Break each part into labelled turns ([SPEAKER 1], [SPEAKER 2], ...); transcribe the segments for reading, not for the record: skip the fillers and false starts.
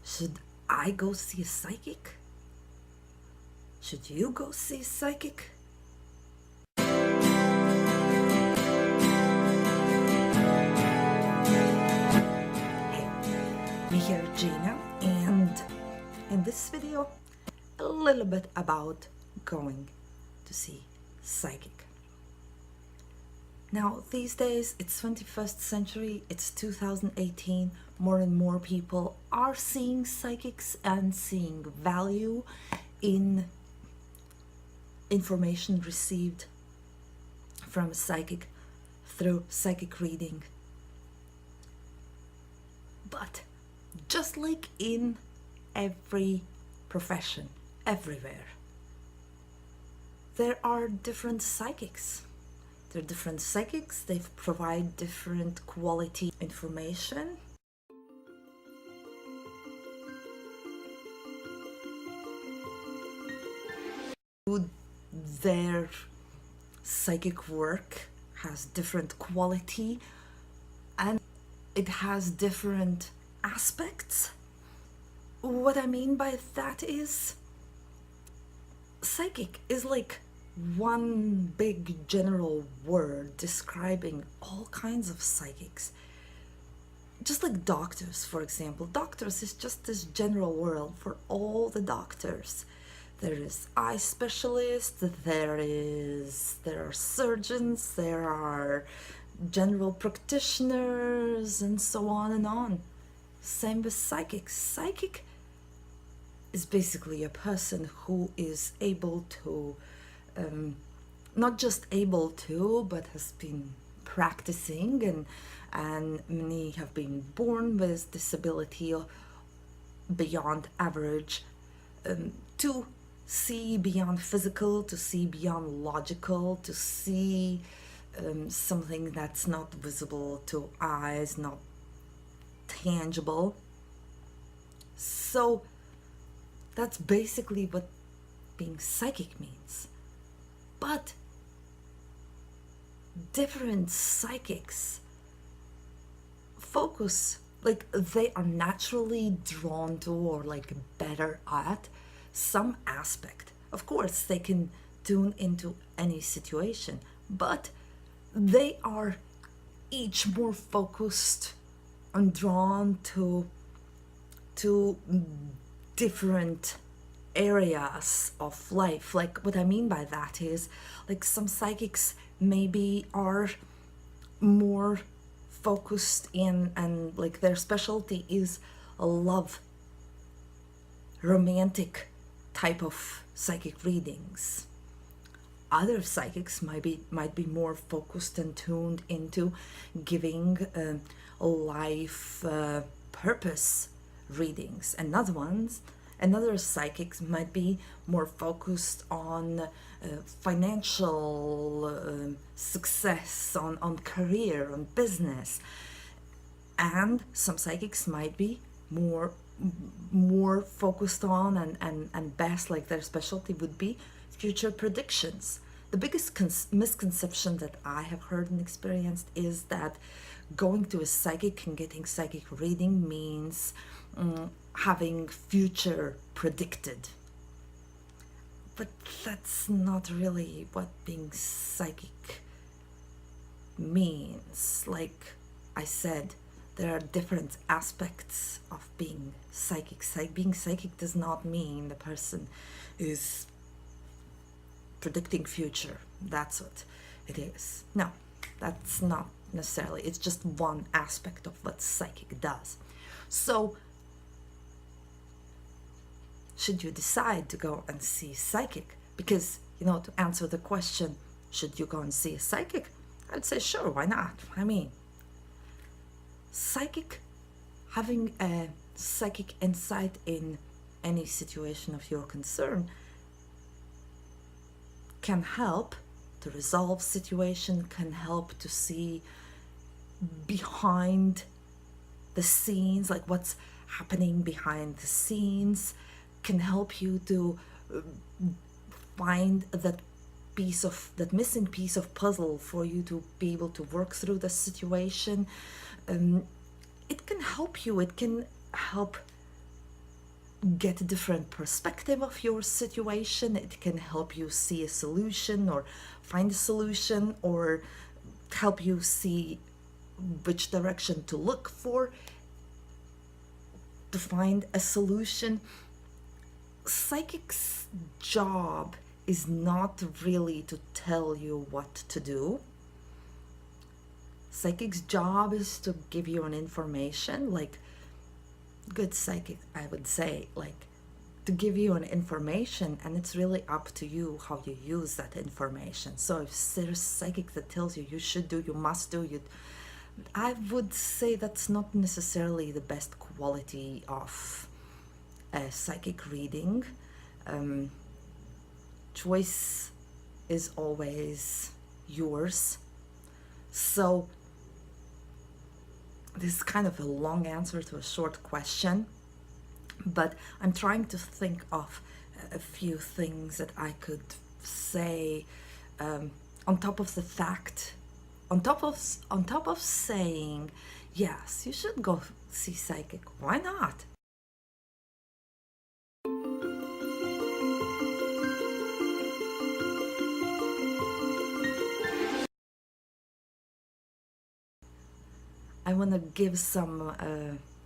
[SPEAKER 1] Should I go see a psychic? Should you go see a psychic? Hey, me here, ReGina, and in this video, a little bit about going to see psychic. Now, these days, it's 21st century, it's 2018, more and more people are seeing psychics and seeing value in information received from a psychic through psychic reading. But just like in every profession, everywhere, there are different psychics. There are different psychics, they provide different quality information. Their psychic work has different quality and it has different aspects. What I mean by that is, psychic is like one big general word describing all kinds of psychics. Just like doctors, for example. Doctors is just this general word for all the doctors. There is eye specialists, there are surgeons, there are general practitioners, and so on and on. Same with psychics. Psychic is basically a person who is able to, not just able to, but has been practicing, and many have been born with disability beyond average, to see beyond physical, to see beyond logical, to see something that's not visible to eyes, not tangible. So that's basically what being psychic means. But different psychics focus, like they are naturally drawn to or like better at some aspect. Of course, they can tune into any situation, but they are each more focused and drawn to different areas of life. Like, what I mean by that is, like, some psychics maybe are more focused in, and like their specialty is love, romantic type of psychic readings. Other psychics might be more focused and tuned into giving life purpose readings. Another psychics might be more focused on financial success, on career, on business. And some psychics might be more focused on and best, like their specialty would be future predictions. The biggest misconception that I have heard and experienced is that going to a psychic and getting psychic reading means having future predicted. But that's not really what being psychic means. Like I said, there are different aspects of being psychic. Being psychic does not mean the person is predicting future. That's what it is. No, that's not necessarily. It's just one aspect of what psychic does. So, should you decide to go and see psychic? Because, to answer the question, should you go and see a psychic? I'd say sure, why not? I mean, having a psychic insight in any situation of your concern can help to resolve situation, can help to see behind the scenes, like what's happening behind the scenes, can help you to find that missing piece of puzzle for you to be able to work through the situation. It can help you, it can help get a different perspective of your situation. It can help you see a solution or find a solution, or help you see which direction to look for to find a solution. Psychic's job is not really to tell you what to do. Psychic's job is to give you an information, like good psychic, I would say, like to give you an information, and it's really up to you how you use that information. So if there's psychic that tells you you should do, you must do, I would say that's not necessarily the best quality of a psychic reading. Choice is always yours. So this is kind of a long answer to a short question, but I'm trying to think of a few things that I could say on top of the fact, on top of saying, yes, you should go see psychic. Why not? I want to give some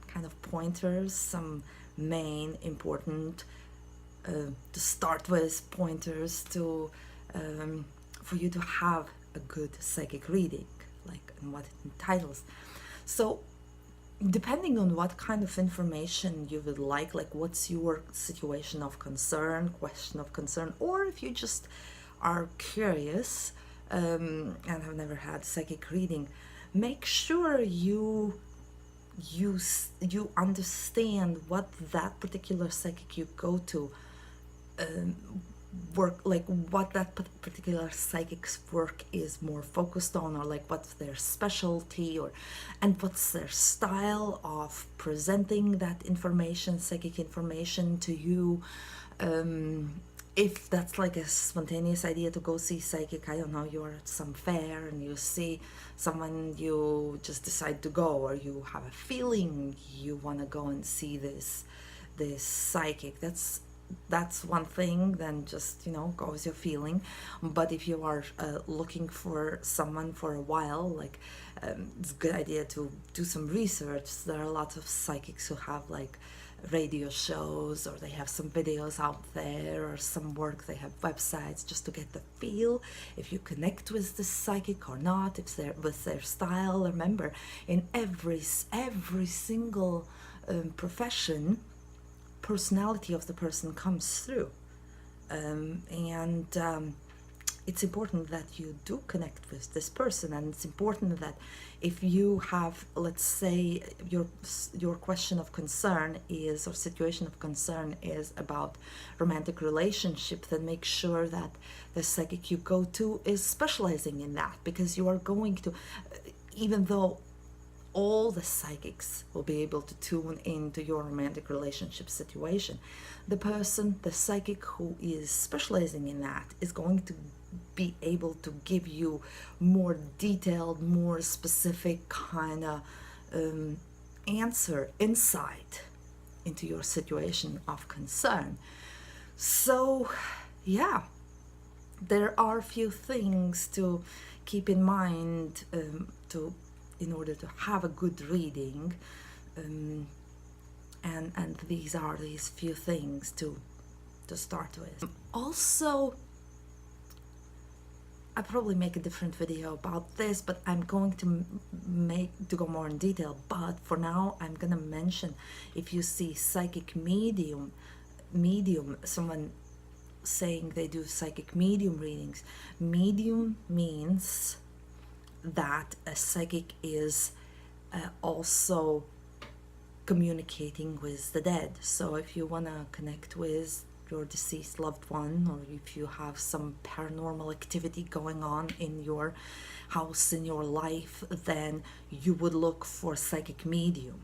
[SPEAKER 1] kind of pointers, some main important, to start with, pointers to for you to have a good psychic reading, like, and what it entitles. So depending on what kind of information you would like what's your situation of concern, question of concern, or if you just are curious and have never had psychic reading, make sure you understand what that particular psychic you go to work, like what that particular psychic's work is more focused on, or like what's their specialty, or and what's their style of presenting that information, psychic information, to you. If that's like a spontaneous idea to go see psychic, I don't know, you're at some fair and you see someone, you just decide to go, or you have a feeling you want to go and see this psychic, that's one thing, then just, go with your feeling. But if you are looking for someone for a while, like it's a good idea to do some research. There are lots of psychics who have like radio shows, or they have some videos out there, or some work, they have websites, just to get the feel if you connect with the psychic or not, if they're with their style. Remember, in every single profession, personality of the person comes through, and it's important that you do connect with this person. And it's important that if you have, let's say, your question of concern is, or situation of concern is about romantic relationship, then make sure that the psychic you go to is specializing in that, because you are going to, even though all the psychics will be able to tune into your romantic relationship situation, the psychic who is specializing in that is going to be able to give you more detailed, more specific kind of insight into your situation of concern. So yeah, there are a few things to keep in mind in order to have a good reading, and these are these few things to start with. Also, I'll probably make a different video about this, but I'm going to go more in detail. But for now, I'm gonna mention, if you see psychic medium, someone saying they do psychic medium readings, medium means that a psychic is also communicating with the dead. So if you want to connect with your deceased loved one, or if you have some paranormal activity going on in your house, in your life, then you would look for psychic medium.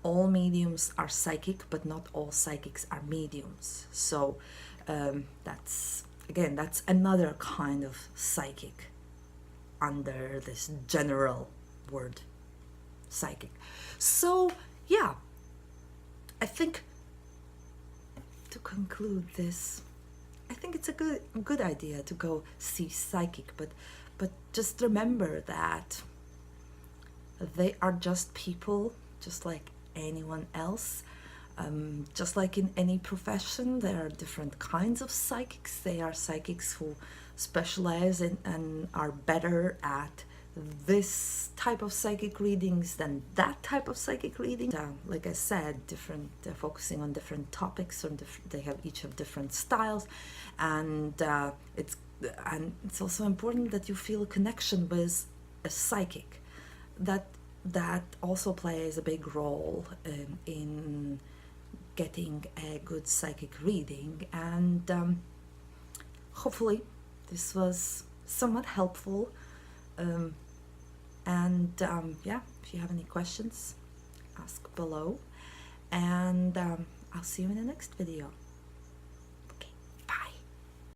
[SPEAKER 1] All mediums are psychic, but not all psychics are mediums. So that's another kind of psychic under this general word psychic. So yeah, think to conclude this, I think it's a good idea to go see psychic, but just remember that they are just people, just like anyone else. Just like in any profession, there are different kinds of psychics. They are psychics who specialize in and are better at this type of psychic readings than that type of psychic reading. Like I said, they're focusing on different topics, or they have each of different styles, and it's also important that you feel a connection with a psychic. That also plays a big role in getting a good psychic reading, and hopefully this was somewhat helpful. Yeah, if you have any questions, ask below, and I'll see you in the next video.